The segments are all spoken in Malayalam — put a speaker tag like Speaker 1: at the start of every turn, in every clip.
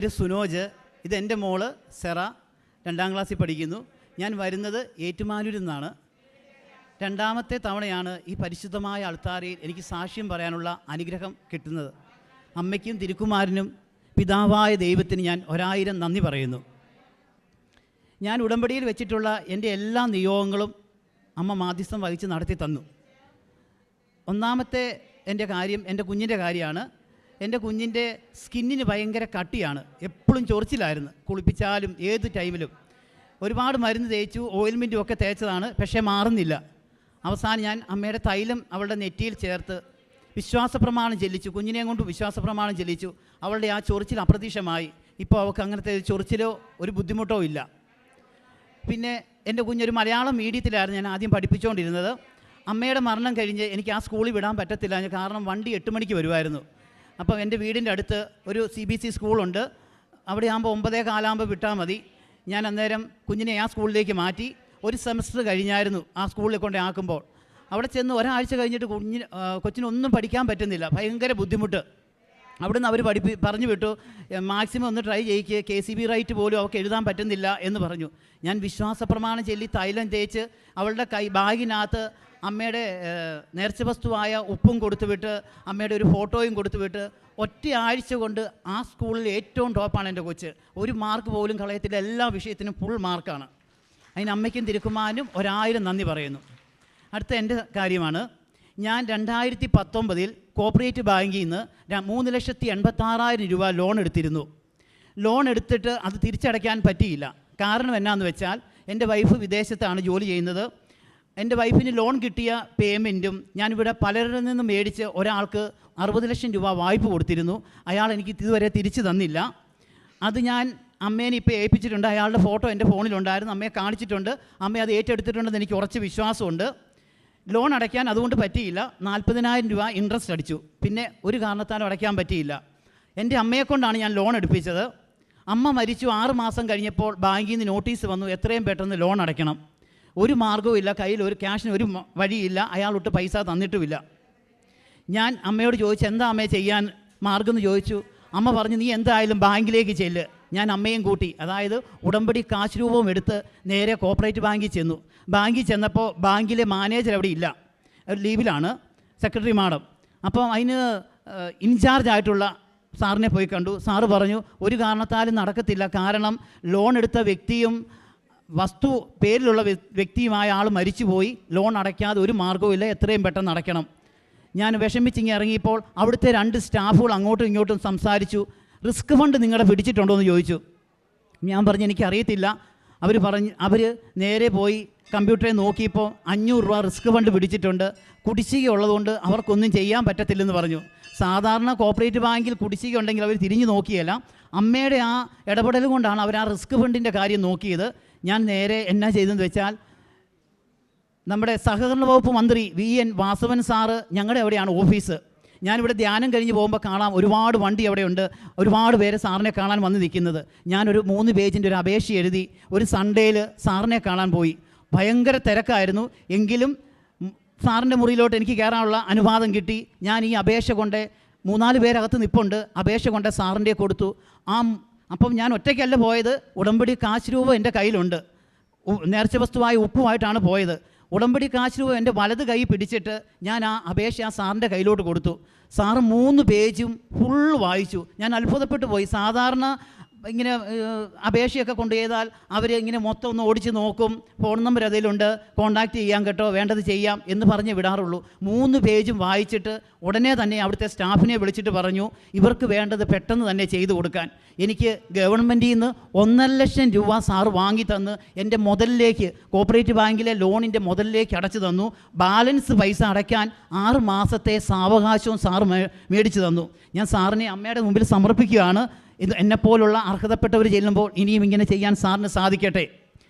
Speaker 1: ഇത് സുനോജ്, ഇതെൻ്റെ മോള് സെറ, 2ാം ക്ലാസ്സിൽ പഠിക്കുന്നു. ഞാൻ വരുന്നത് ഏറ്റുമാനൂരിൽ നിന്നാണ്. രണ്ടാമത്തെ തവണയാണ് ഈ പരിശുദ്ധമായ അൾത്താരയിൽ എനിക്ക് സാക്ഷ്യം പറയാനുള്ള അനുഗ്രഹം കിട്ടുന്നത്. അമ്മയ്ക്കും തിരുക്കുമാരനും പിതാവായ ദൈവത്തിന് ഞാൻ 1000 നന്ദി പറയുന്നു. ഞാൻ ഉടമ്പടിയിൽ വെച്ചിട്ടുള്ള എൻ്റെ എല്ലാ നിയോഗങ്ങളും അമ്മ മാധ്യസ്ഥം വഹിച്ച് നടത്തി തന്നു. ഒന്നാമത്തെ എൻ്റെ കാര്യം എൻ്റെ കുഞ്ഞിൻ്റെ കാര്യമാണ്. എൻ്റെ കുഞ്ഞിൻ്റെ സ്കിന്നിന് ഭയങ്കര കട്ടിയാണ്, എപ്പോഴും ചൊറിച്ചിലായിരുന്നു. കുളിപ്പിച്ചാലും ഏത് ടൈമിലും ഒരുപാട് മരുന്ന് തേച്ചു, ഓയിൽമെൻറ്റും ഒക്കെ തേച്ചതാണ്, പക്ഷേ മാറുന്നില്ല. അവസാനം ഞാൻ അമ്മയുടെ തൈലം അവളുടെ നെറ്റിയിൽ ചേർത്ത് വിശ്വാസപ്രമാണം ചെല്ലിച്ചു. കുഞ്ഞിനെയും കൊണ്ട് വിശ്വാസപ്രമാണം ചെല്ലിച്ചു. അവളുടെ ആ ചൊറിച്ചിൽ അപ്രത്യക്ഷമായി. ഇപ്പോൾ അവൾക്ക് അങ്ങനത്തെ ചൊറിച്ചിലോ ഒരു ബുദ്ധിമുട്ടോ ഇല്ല. പിന്നെ എൻ്റെ കുഞ്ഞൊരു മലയാളം മീഡിയത്തിലായിരുന്നു ഞാൻ ആദ്യം പഠിപ്പിച്ചുകൊണ്ടിരുന്നത്. അമ്മയുടെ മരണം കഴിഞ്ഞ് എനിക്ക് ആ സ്കൂളിൽ വിടാൻ പറ്റത്തില്ല, കാരണം വണ്ടി 8 മണിക്ക് വരുമായിരുന്നു. അപ്പോൾ എൻ്റെ വീടിൻ്റെ അടുത്ത് ഒരു CBSE സ്കൂളുണ്ട്, അവിടെ ആകുമ്പോൾ 9:15 വിട്ടാൽ മതി. ഞാൻ അന്നേരം കുഞ്ഞിനെ ആ സ്കൂളിലേക്ക് മാറ്റി. ഒരു സെമസ്റ്റർ കഴിഞ്ഞായിരുന്നു ആ സ്കൂളിൽ കൊണ്ട് ആക്കുമ്പോൾ. അവിടെ ചെന്ന് ഒരാഴ്ച കഴിഞ്ഞിട്ട് കൊച്ചിനൊന്നും പഠിക്കാൻ പറ്റുന്നില്ല, ഭയങ്കര ബുദ്ധിമുട്ട്. അവിടുന്ന് അവർ പറഞ്ഞു വിട്ടു, മാക്സിമം ഒന്ന് ട്രൈ ചെയ്യിക്കുക, KCB റൈറ്റ് പോലും അവൾക്ക് എഴുതാൻ പറ്റുന്നില്ല എന്ന് പറഞ്ഞു. ഞാൻ വിശ്വാസപ്രമാണം ചൊല്ലി തൈലം തേച്ച് അവളുടെ ബാഗിനകത്ത് അമ്മയുടെ നേർച്ച വസ്തുവായ ഉപ്പും കൊടുത്തുവിട്ട് അമ്മയുടെ ഒരു ഫോട്ടോയും കൊടുത്തുവിട്ട് ഒറ്റ ആഴ്ച കൊണ്ട് ആ സ്കൂളിൽ ഏറ്റവും ടോപ്പാണ് എൻ്റെ കൊച്ച്. ഒരു മാർക്ക് പോലും കളയത്തില്ല, എല്ലാ വിഷയത്തിനും ഫുൾ മാർക്കാണ്. അതിന് അമ്മയ്ക്കും തിരുക്കുമാരനും 1000 നന്ദി പറയുന്നു. അടുത്ത എൻ്റെ കാര്യമാണ്. ഞാൻ 2019 കോപ്പറേറ്റീവ് ബാങ്കിൽ നിന്ന് 3,86,000 രൂപ ലോൺ എടുത്തിരുന്നു. ലോൺ എടുത്തിട്ട് അത് തിരിച്ചടയ്ക്കാൻ പറ്റിയില്ല. കാരണം എന്നാന്ന് വെച്ചാൽ എൻ്റെ വൈഫ് വിദേശത്താണ് ജോലി ചെയ്യുന്നത്. എൻ്റെ വൈഫിന് ലോൺ കിട്ടിയ പേയ്മെൻറ്റും ഞാനിവിടെ പലരിൽ നിന്നും മേടിച്ച് ഒരാൾക്ക് 60 ലക്ഷം രൂപ വായ്പ കൊടുത്തിരുന്നു. അയാൾ എനിക്ക് ഇതുവരെ തിരിച്ചു തന്നില്ല. അത് ഞാൻ അമ്മേനെ ഇപ്പോൾ ഏൽപ്പിച്ചിട്ടുണ്ട്. അയാളുടെ ഫോട്ടോ എൻ്റെ ഫോണിലുണ്ടായിരുന്നു, അമ്മയെ കാണിച്ചിട്ടുണ്ട്. അമ്മ അത് ഏറ്റെടുത്തിട്ടുണ്ടെന്ന് എനിക്ക് ഉറച്ച് വിശ്വാസമുണ്ട്. ലോൺ അടയ്ക്കാൻ അതുകൊണ്ട് പറ്റിയില്ല. 40,000 രൂപ ഇൻട്രസ്റ്റ് അടിച്ചു. പിന്നെ ഒരു കാരണത്താലും അടയ്ക്കാൻ പറ്റിയില്ല. എൻ്റെ അമ്മയെക്കൊണ്ടാണ് ഞാൻ ലോൺ എടുപ്പിച്ചത്. അമ്മ മരിച്ചു 6 മാസം കഴിഞ്ഞപ്പോൾ ബാങ്കിൽ നിന്ന് നോട്ടീസ് വന്നു, എത്രയും പെട്ടെന്ന് ലോൺ അടയ്ക്കണം. ഒരു മാർഗ്ഗവും ഇല്ല, കയ്യിൽ ഒരു ക്യാഷിന് ഒരു വഴിയില്ല, അയാളൊട്ട് പൈസ തന്നിട്ടുമില്ല. ഞാൻ അമ്മയോട് ചോദിച്ചു, എന്താ അമ്മയെ ചെയ്യാൻ മാർഗ്ഗം എന്ന് ചോദിച്ചു. അമ്മ പറഞ്ഞു, നീ എന്തായാലും ബാങ്കിലേക്ക് ചെല്ല്. ഞാൻ അമ്മയും കൂട്ടി, അതായത് ഉടമ്പടി കാശ് രൂപവും എടുത്ത് നേരെ കോപ്പറേറ്റീവ് ബാങ്കിൽ ചെന്നു. ബാങ്കിൽ ചെന്നപ്പോൾ ബാങ്കിലെ മാനേജർ അവിടെ ഇല്ല, ലീവിലാണ്, സെക്രട്ടറി മാഡം. അപ്പോൾ അതിന് ഇൻചാർജ് ആയിട്ടുള്ള സാറിനെ പോയി കണ്ടു. സാറ് പറഞ്ഞു, ഒരു കാരണത്താലും നടക്കത്തില്ല, കാരണം ലോൺ എടുത്ത വ്യക്തിയും വസ്തു പേരിലുള്ള വ്യക്തിയുമായ ആൾ മരിച്ചുപോയി, ലോൺ അടയ്ക്കാതെ ഒരു മാർഗ്ഗവും ഇല്ല, എത്രയും പെട്ടെന്ന് അടയ്ക്കണം. ഞാൻ വിഷമിച്ചിങ്ങി ഇറങ്ങിയപ്പോൾ അവിടുത്തെ 2 സ്റ്റാഫുകൾ അങ്ങോട്ടും ഇങ്ങോട്ടും സംസാരിച്ചു. റിസ്ക് ഫണ്ട് നിങ്ങളെ പിടിച്ചിട്ടുണ്ടോ എന്ന് ചോദിച്ചു. ഞാൻ പറഞ്ഞു, എനിക്കറിയത്തില്ല. അവർ നേരെ പോയി കമ്പ്യൂട്ടറിൽ നോക്കിയപ്പോൾ 500 രൂപ റിസ്ക് ഫണ്ട് പിടിച്ചിട്ടുണ്ട്, കുടിശ്ശിക ഉള്ളതുകൊണ്ട് അവർക്കൊന്നും ചെയ്യാൻ പറ്റത്തില്ലെന്ന് പറഞ്ഞു. സാധാരണ കോപ്പറേറ്റീവ് ബാങ്കിൽ കുടിശ്ശിക ഉണ്ടെങ്കിൽ അവർ തിരിഞ്ഞു നോക്കിയല്ല. അമ്മയുടെ ആ ഇടപെടൽ കൊണ്ടാണ് അവർ ആ റിസ്ക് ഫണ്ടിൻ്റെ കാര്യം നോക്കിയത്. ഞാൻ നേരെ എന്നാ ചെയ്തെന്ന് വെച്ചാൽ, നമ്മുടെ സഹകരണ വകുപ്പ് മന്ത്രി VN വാസവൻ സാറ് ഞങ്ങളുടെ അവിടെയാണ് ഓഫീസ്. ഞാനിവിടെ ധ്യാനം കഴിഞ്ഞ് പോകുമ്പോൾ കാണാം, ഒരുപാട് വണ്ടി അവിടെയുണ്ട്, ഒരുപാട് പേര് സാറിനെ കാണാൻ വന്ന് നിൽക്കുന്നത്. ഞാനൊരു 3 പേജിൻ്റെ ഒരു അപേക്ഷ എഴുതി ഒരു സൺഡേയിൽ സാറിനെ കാണാൻ പോയി. ഭയങ്കര തിരക്കായിരുന്നു, എങ്കിലും സാറിൻ്റെ മുറിയിലോട്ട് എനിക്ക് കയറാനുള്ള അനുവാദം കിട്ടി. ഞാൻ ഈ അപേക്ഷ കൊണ്ട് 3-4 പേരകത്ത് നിൽപ്പുണ്ട്, അപേക്ഷ കൊണ്ട് സാറിൻ്റെ കൊടുത്തു. അപ്പം ഞാൻ ഒറ്റയ്ക്കല്ല പോയത്, ഉടമ്പടി കാശ് രൂപ എൻ്റെ കയ്യിലുണ്ട്, നേർച്ച വസ്തുവായ ഉപ്പുമായിട്ടാണ് പോയത്. ഉടമ്പടി കാശ് രൂപ എൻ്റെ വലത് കൈ പിടിച്ചിട്ട് ഞാൻ ആ അപേക്ഷ ആ സാറിൻ്റെ കയ്യിലോട്ട് കൊടുത്തു. സാറ് 3 പേജും ഫുൾ വായിച്ചു. ഞാൻ അത്ഭുതപ്പെട്ടു പോയി. സാധാരണ ഇങ്ങനെ അപേക്ഷയൊക്കെ കൊണ്ട് ചെയ്താൽ അവർ ഇങ്ങനെ മൊത്തം ഒന്ന് ഓടിച്ച് നോക്കും, ഫോൺ നമ്പർ അതിലുണ്ട്, കോൺടാക്റ്റ് ചെയ്യാൻ കേട്ടോ, വേണ്ടത് ചെയ്യാം എന്ന് പറഞ്ഞ് വിടാറുള്ളൂ. 3 പേജും വായിച്ചിട്ട് ഉടനെ തന്നെ അവിടുത്തെ സ്റ്റാഫിനെ വിളിച്ചിട്ട് പറഞ്ഞു, ഇവർക്ക് വേണ്ടത് പെട്ടെന്ന് തന്നെ ചെയ്തു കൊടുക്കാൻ. എനിക്ക് ഗവൺമെൻറ്റിൽ നിന്ന് 1.5 ലക്ഷം രൂപ സാറ് വാങ്ങി തന്ന് എൻ്റെ മുതലിലേക്ക്, കോപ്പറേറ്റീവ് ബാങ്കിലെ ലോണിൻ്റെ മുതലിലേക്ക് അടച്ചു തന്നു. ബാലൻസ് പൈസ അടയ്ക്കാൻ 6 മാസത്തെ സാവകാശവും സാറ് മേടിച്ചു തന്നു. ഞാൻ സാറിനെ അമ്മയുടെ മുമ്പിൽ സമർപ്പിക്കുകയാണ്. ഇത് എന്നെപ്പോലുള്ള അർഹതപ്പെട്ടവർ ചെല്ലുമ്പോൾ ഇനിയും ഇങ്ങനെ ചെയ്യാൻ സാറിന് സാധിക്കട്ടെ.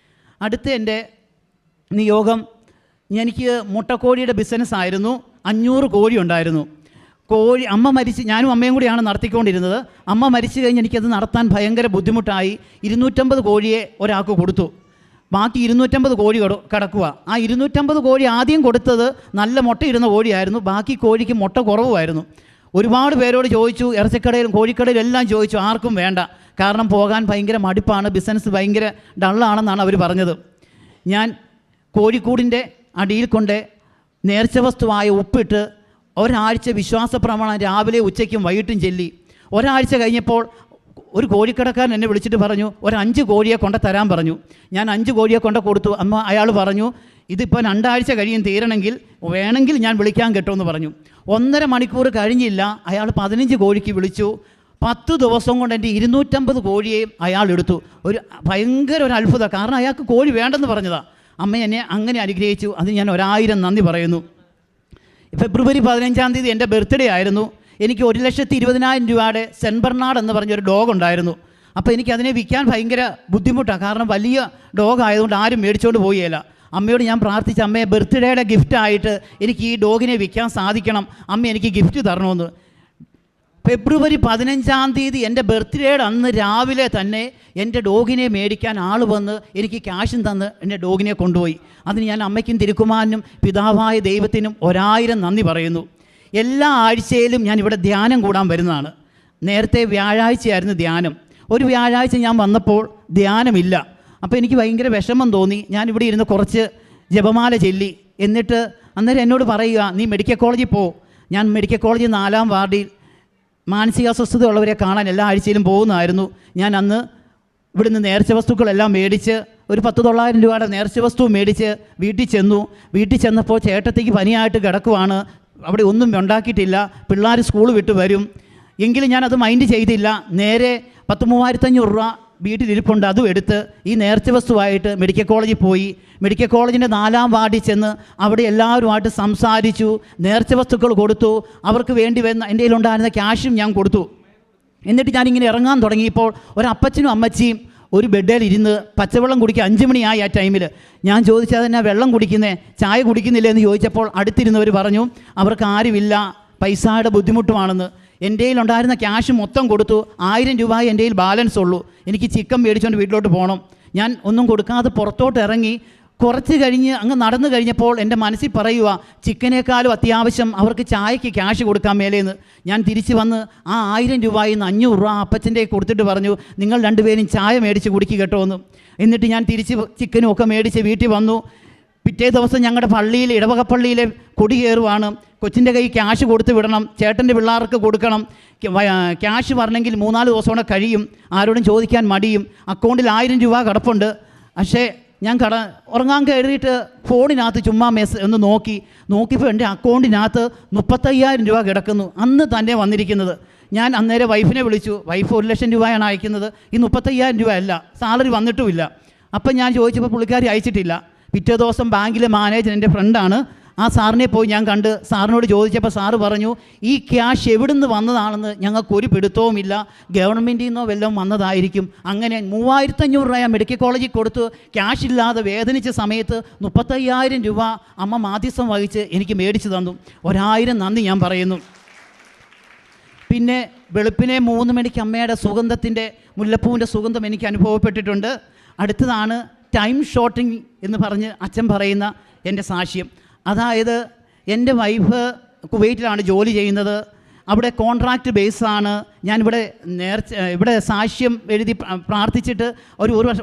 Speaker 1: അടുത്ത എൻ്റെ നിയോഗം, എനിക്ക് മുട്ടക്കോഴിയുടെ ബിസിനസ്സായിരുന്നു. 500 കോഴി ഉണ്ടായിരുന്നു. അമ്മ മരിച്ച്, ഞാനും അമ്മയും കൂടിയാണ് നടത്തിക്കൊണ്ടിരുന്നത്. അമ്മ മരിച്ചു കഴിഞ്ഞ് എനിക്കത് നടത്താൻ ഭയങ്കര ബുദ്ധിമുട്ടായി. 250 കോഴിയെ ഒരാൾക്ക് കൊടുത്തു. ബാക്കി 250 കോഴി കിടക്കുക. ആ 250 കോഴി ആദ്യം കൊടുത്തത് നല്ല മുട്ടയിടുന്ന കോഴിയായിരുന്നു, ബാക്കി കോഴിക്ക് മുട്ട കുറവുമായിരുന്നു. ഒരുപാട് പേരോട് ചോദിച്ചു, ഇറച്ചിക്കടയിലും കോഴിക്കടയിലും എല്ലാം ചോദിച്ചു, ആർക്കും വേണ്ട. കാരണം പോകാൻ ഭയങ്കര മടുപ്പാണ്, ബിസിനസ് ഭയങ്കര ഡള്ളാണെന്നാണ് അവർ പറഞ്ഞത്. ഞാൻ കോഴിക്കൂടിൻ്റെ അടിയിൽ കൊണ്ട് നേർച്ച വസ്തുവായ ഉപ്പിട്ട് ഒരാഴ്ച വിശ്വാസ പ്രമാണം രാവിലെ ഉച്ചയ്ക്കും വൈകിട്ടും ചൊല്ലി. ഒരാഴ്ച കഴിഞ്ഞപ്പോൾ ഒരു കോഴിക്കടക്കാരൻ എന്നെ വിളിച്ചിട്ട് പറഞ്ഞു, ഒരു 5 കോഴിയെ കൊണ്ട് തരാൻ പറഞ്ഞു. ഞാൻ 5 കോഴിയെ കൊണ്ട് കൊടുത്തു. അയാൾ പറഞ്ഞു, ഇതിപ്പോൾ 2 ആഴ്ച കഴിയും തീരണമെങ്കിൽ, വേണമെങ്കിൽ ഞാൻ വിളിക്കാൻ കേട്ടോന്ന് പറഞ്ഞു. 1.5 മണിക്കൂർ കഴിഞ്ഞില്ല, അയാൾ 15 കോഴിക്ക് വിളിച്ചു. 10 ദിവസം കൊണ്ട് എൻ്റെ 250 കോഴിയെയും അയാൾ എടുത്തു. ഭയങ്കര ഒരു അത്ഭുതം. കാരണം അയാൾക്ക് കോഴി വേണ്ടെന്ന് പറഞ്ഞതാണ്. അമ്മ എന്നെ അങ്ങനെ അനുഗ്രഹിച്ചു. അത് ഞാൻ 1000 നന്ദി പറയുന്നു. ഫെബ്രുവരി 15-ാം തീയതി എൻ്റെ ബർത്ത്ഡേ ആയിരുന്നു. എനിക്ക് 1,20,000 രൂപയുടെ സെൻറ്റ് ബെർണാഡ് എന്ന് പറഞ്ഞൊരു ഡോഗ് ഉണ്ടായിരുന്നു. അപ്പോൾ എനിക്കതിനെ വിൽക്കാൻ ഭയങ്കര ബുദ്ധിമുട്ടാണ്. കാരണം വലിയ ഡോഗ് ആയതുകൊണ്ട് ആരും മേടിച്ചുകൊണ്ട് പോവുകയില്ല. അമ്മയോട് ഞാൻ പ്രാർത്ഥിച്ച, അമ്മയെ ബർത്ത്ഡേയുടെ ഗിഫ്റ്റായിട്ട് എനിക്ക് ഈ ഡോഗിനെ വിൽക്കാൻ സാധിക്കണം, അമ്മ എനിക്ക് ഗിഫ്റ്റ് തരണമെന്ന്. ഫെബ്രുവരി 15-ാം തീയതി എൻ്റെ ബർത്ത്ഡേയുടെ അന്ന് രാവിലെ തന്നെ എൻ്റെ ഡോഗിനെ മേടിക്കാൻ ആൾ വന്ന് എനിക്ക് ക്യാഷും തന്ന് എൻ്റെ ഡോഗിനെ കൊണ്ടുപോയി. അതിന് ഞാൻ അമ്മയ്ക്കും തിരുക്കുമാരനും പിതാവായ ദൈവത്തിനും 1000 നന്ദി പറയുന്നു. എല്ലാ ആഴ്ചയിലും ഞാൻ ഇവിടെ ധ്യാനം കൂടാൻ വരുന്നതാണ്. നേരത്തെ വ്യാഴാഴ്ചയായിരുന്നു ധ്യാനം. ഒരു വ്യാഴാഴ്ച ഞാൻ വന്നപ്പോൾ ധ്യാനമില്ല. അപ്പോൾ എനിക്ക് ഭയങ്കര വിഷമം തോന്നി. ഞാനിവിടെ ഇരുന്ന് കുറച്ച് ജപമാല ചൊല്ലി. എന്നിട്ട് അന്നേരം എന്നോട് പറയുക, നീ മെഡിക്കൽ കോളേജിൽ പോ. ഞാൻ മെഡിക്കൽ കോളേജിൽ 4-ാം വാർഡിൽ മാനസികാസ്വസ്ഥത ഉള്ളവരെ കാണാൻ എല്ലാ ആഴ്ചയിലും പോകുന്നതായിരുന്നു. ഞാൻ അന്ന് ഇവിടുന്ന് നേർച്ച വസ്തുക്കളെല്ലാം മേടിച്ച് ഒരു 10,900 രൂപയുടെ നേർച്ച വസ്തു മേടിച്ച് വീട്ടിൽ ചെന്നു. വീട്ടിൽ ചെന്നപ്പോൾ ചേട്ടത്തേക്ക് പനിയായിട്ട് കിടക്കുവാണ്. അവിടെ ഒന്നും ഉണ്ടാക്കിയിട്ടില്ല. പിള്ളേർ സ്കൂൾ വിട്ട് വരും. എങ്കിലും ഞാനത് മൈൻഡ് ചെയ്തില്ല. നേരെ 10,3500 രൂപ വീട്ടിലിരിപ്പുണ്ട്. അതും എടുത്ത് ഈ നേർച്ച വസ്തുവായിട്ട് മെഡിക്കൽ കോളേജിൽ പോയി. മെഡിക്കൽ കോളേജിൻ്റെ 4-ാം വാർഡിൽ ചെന്ന് അവിടെ എല്ലാവരുമായിട്ട് സംസാരിച്ചു. നേർച്ച വസ്തുക്കൾ കൊടുത്തു. അവർക്ക് വേണ്ടി വരുന്ന എൻ്റെ കയ്യിലുണ്ടായിരുന്ന ക്യാഷും ഞാൻ കൊടുത്തു. എന്നിട്ട് ഞാനിങ്ങനെ ഇറങ്ങാൻ തുടങ്ങിയപ്പോൾ ഒരു അപ്പച്ചനും അമ്മച്ചിയും ഒരു ബെഡേൽ ഇരുന്ന് പച്ചവെള്ളം കുടിക്കുക. 5 മണിയായി ആ ടൈമിൽ. ഞാൻ ചോദിച്ചത്, അതെന്നാ വെള്ളം കുടിക്കുന്നേ, ചായ കുടിക്കുന്നില്ല എന്ന് ചോദിച്ചപ്പോൾ അടുത്തിരുന്നവർ പറഞ്ഞു, അവർക്ക് ആരുമില്ല, പൈസയുടെ ബുദ്ധിമുട്ടുമാണെന്ന്. എൻ്റെ കയ്യിലുണ്ടായിരുന്ന ക്യാഷ് മൊത്തം കൊടുത്തു. 1000 രൂപ എൻ്റെ കയ്യിൽ ബാലൻസ് ഉള്ളൂ. എനിക്ക് ചിക്കൻ മേടിച്ചുകൊണ്ട് വീട്ടിലോട്ട് പോകണം. ഞാൻ ഒന്നും കൊടുക്കാതെ പുറത്തോട്ട് ഇറങ്ങി. കുറച്ച് കഴിഞ്ഞ് അങ്ങ് നടന്നു കഴിഞ്ഞപ്പോൾ എൻ്റെ മനസ്സിൽ പറയുക, ചിക്കനേക്കാളും അത്യാവശ്യം അവർക്ക് ചായക്ക് ക്യാഷ് കൊടുക്കാൻ മേലേന്ന്. ഞാൻ തിരിച്ച് വന്ന് ആ 1000 രൂപയിൽ നിന്ന് 500 രൂപ അപ്പച്ചൻ്റെ കൊടുത്തിട്ട് പറഞ്ഞു, നിങ്ങൾ 2 പേരും ചായ മേടിച്ച് കുടിക്കുക കേട്ടോ എന്ന്. എന്നിട്ട് ഞാൻ തിരിച്ച് ചിക്കനും ഒക്കെ മേടിച്ച് വീട്ടിൽ വന്നു. പിറ്റേ ദിവസം ഞങ്ങളുടെ പള്ളിയിൽ, ഇടവക പള്ളിയിലെ കൊടി കയറുവാണ്. കൊച്ചിൻ്റെ കൈ ക്യാഷ് കൊടുത്ത് വിടണം, ചേട്ടൻ്റെ പിള്ളേർക്ക് കൊടുക്കണം. ക്യാഷ് വരണമെങ്കിൽ 3-4 ദിവസം കൂടെ കഴിയും. ആരോടും ചോദിക്കാൻ മടിയും. അക്കൗണ്ടിൽ 1000 രൂപ കിടപ്പുണ്ട്. പക്ഷേ ഞാൻ ഉറങ്ങാൻ കയറിയിട്ട് ഫോണിനകത്ത് ചുമ്മാ ഒന്ന് നോക്കിയപ്പോൾ എൻ്റെ അക്കൗണ്ടിനകത്ത് 35,000 രൂപ കിടക്കുന്നു. അന്ന് തന്നെ വന്നിരിക്കുന്നത്. ഞാൻ അന്നേരം വൈഫിനെ വിളിച്ചു. വൈഫ് 1,00,000 രൂപയാണ് അയക്കുന്നത്. ഈ 35,000 രൂപ അല്ല, സാലറി വന്നിട്ടുമില്ല. അപ്പം ഞാൻ ചോദിച്ചപ്പോൾ പുള്ളിക്കാരി അയച്ചിട്ടില്ല. പിറ്റേ ദിവസം ബാങ്കിലെ മാനേജർ എൻ്റെ ഫ്രണ്ടാണ്. ആ സാറിനെ പോയി ഞാൻ കണ്ട് സാറിനോട് ചോദിച്ചപ്പോൾ സാറ് പറഞ്ഞു, ഈ ക്യാഷ് എവിടുന്ന് വന്നതാണെന്ന് ഞങ്ങൾക്കൊരു പിടുത്തവുമില്ല, ഗവൺമെൻറ്റിൽ നിന്നോ വല്ലതും വന്നതായിരിക്കും. അങ്ങനെ 3,500 രൂപ മെഡിക്കൽ കോളേജിൽ കൊടുത്ത് ക്യാഷ് ഇല്ലാതെ വേദനിച്ച സമയത്ത് 35,000 രൂപ അമ്മ മാധ്യസ്ഥം വഹിച്ച് എനിക്ക് മേടിച്ചു തന്നു. 1000 നന്ദി ഞാൻ പറയുന്നു. പിന്നെ വെളുപ്പിനെ 3 മണിക്ക് അമ്മയുടെ സുഗന്ധത്തിൻ്റെ, മുല്ലപ്പൂവിൻ്റെ സുഗന്ധം എനിക്ക് അനുഭവപ്പെട്ടിട്ടുണ്ട്. അടുത്തതാണ് ടൈം ഷോർട്ടിങ് എന്ന് പറഞ്ഞ് അച്ഛൻ പറയുന്ന എൻ്റെ സാക്ഷ്യം. അതായത് എൻ്റെ വൈഫ് കുവൈറ്റിലാണ് ജോലി ചെയ്യുന്നത്. അവിടെ കോൺട്രാക്റ്റ് ബേസാണ്. ഇവിടെ സാക്ഷ്യം എഴുതി പ്രാർത്ഥിച്ചിട്ട്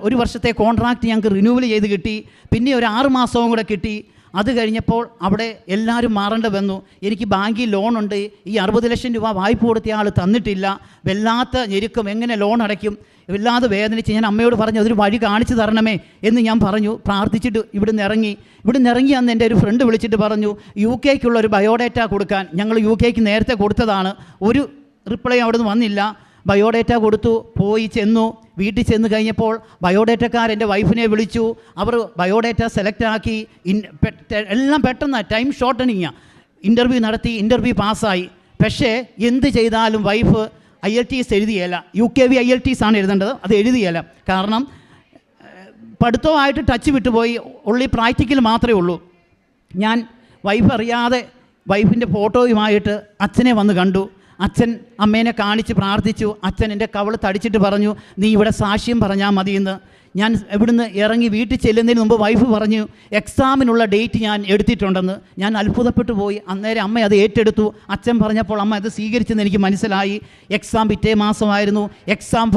Speaker 1: ഒരു വർഷത്തെ കോൺട്രാക്റ്റ് ഞങ്ങൾക്ക് റിന്യൂവൽ ചെയ്ത് കിട്ടി. പിന്നെ ഒരു 6 മാസവും കൂടെ കിട്ടി. അത് കഴിഞ്ഞപ്പോൾ അവിടെ എല്ലാവരും മാറേണ്ടി വന്നു. എനിക്ക് ബാങ്കിൽ ലോണുണ്ട്. ഈ 60 ലക്ഷം രൂപ വായ്പ കൊടുത്ത ആൾ തന്നിട്ടില്ല. വല്ലാത്ത ഞെരുക്കം, എങ്ങനെ ലോൺ അടയ്ക്കും, വല്ലാതെ വേദനിച്ച് ഞാൻ അമ്മയോട് പറഞ്ഞു, അതൊരു വഴി കാണിച്ചു തരണമേ എന്ന് ഞാൻ പറഞ്ഞു. പ്രാർത്ഥിച്ചിട്ട് ഇവിടുന്ന് ഇറങ്ങി അന്ന് എൻ്റെ ഒരു ഫ്രണ്ട് വിളിച്ചിട്ട് പറഞ്ഞു, UK ഒരു ബയോഡേറ്റ കൊടുക്കാൻ. ഞങ്ങൾ UK നേരത്തെ കൊടുത്തതാണ്. ഒരു റിപ്ലൈ അവിടെ നിന്ന് വന്നില്ല. ബയോഡേറ്റ കൊടുത്തു. വീട്ടിൽ ചെന്ന് കഴിഞ്ഞപ്പോൾ ബയോഡേറ്റക്കാർ എൻ്റെ വൈഫിനെ വിളിച്ചു. അവർ ബയോഡേറ്റ സെലക്ട് ആക്കി. എല്ലാം പെട്ടെന്ന് ടൈം ഷോർട്ടനിങ്ങാണ്. ഇൻ്റർവ്യൂ നടത്തി. ഇൻ്റർവ്യൂ പാസ്സായി. പക്ഷേ എന്ത് ചെയ്താലും വൈഫ് IELTS എഴുതിയല്ല. UKV IELTS ആണ് എഴുതേണ്ടത്. അത് എഴുതിയല്ല. കാരണം പഠിത്തമായിട്ട് ടച്ച് വിട്ടുപോയി. ഉള്ളി പ്രാക്ടിക്കൽ മാത്രമേ ഉള്ളൂ. ഞാൻ വൈഫ് അറിയാതെ വൈഫിൻ്റെ ഫോട്ടോയുമായിട്ട് അച്ഛനെ വന്ന് കണ്ടു. അച്ഛൻ അമ്മേനെ കാണിച്ച് പ്രാർത്ഥിച്ചു. അച്ഛൻ എൻ്റെ കവള് തടിച്ചിട്ട് പറഞ്ഞു, നീ ഇവിടെ സാക്ഷ്യം പറഞ്ഞാൽ മതിയെന്ന്. ഞാൻ ഇവിടുന്ന് ഇറങ്ങി വീട്ടിൽ ചെല്ലുന്നതിന് മുമ്പ് വൈഫ് പറഞ്ഞു, എക്സാമിനുള്ള ഡേറ്റ് ഞാൻ എടുത്തിട്ടുണ്ടെന്ന്. ഞാൻ അത്ഭുതപ്പെട്ടു പോയി. അന്നേരം അമ്മ അത് ഏറ്റെടുത്തു. അച്ഛൻ പറഞ്ഞപ്പോൾ അമ്മ അത് സ്വീകരിച്ചെന്ന് എനിക്ക് മനസ്സിലായി. എക്സാം പിറ്റേ മാസമായിരുന്നു. എക്സാം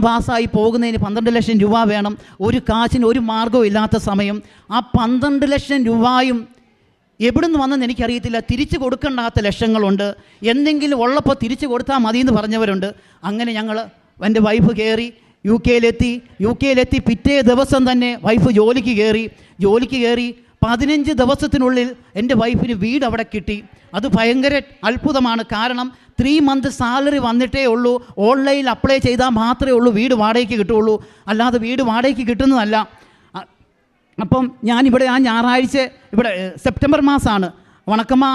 Speaker 1: പാസ്സായി പോകുന്നതിന് 12 ലക്ഷം രൂപ വേണം. ഒരു കാശിന് ഒരു മാർഗ്ഗവും ഇല്ലാത്ത സമയം. ആ 12 ലക്ഷം രൂപയും എവിടുന്ന് വന്നെന്ന് എനിക്കറിയത്തില്ല. തിരിച്ചു കൊടുക്കേണ്ടാത്ത ലക്ഷങ്ങളുണ്ട്. എന്തെങ്കിലും ഉള്ളപ്പോൾ തിരിച്ചു കൊടുത്താൽ മതിയെന്ന് പറഞ്ഞവരുണ്ട്. അങ്ങനെ എൻ്റെ വൈഫ് കയറി യു കെയിലെത്തി. പിറ്റേ ദിവസം തന്നെ വൈഫ് ജോലിക്ക് കയറി 15 ദിവസത്തിനുള്ളിൽ എൻ്റെ വൈഫിന് വീട് അവിടെ കിട്ടി. അത് ഭയങ്കര അത്ഭുതമാണ്. കാരണം 3 മന്ത് സാലറി വന്നിട്ടേ ഉള്ളൂ. ഓൺലൈനിൽ അപ്ലൈ ചെയ്താൽ മാത്രമേ ഉള്ളൂ വീട് വാടകയ്ക്ക് കിട്ടുകയുള്ളൂ. അല്ലാതെ വീട് വാടകയ്ക്ക് കിട്ടുന്നതല്ല. അപ്പം ഞാനിവിടെ ആ ഞായറാഴ്ച ഇവിടെ സെപ്റ്റംബർ മാസമാണ്, വണക്കമ്മ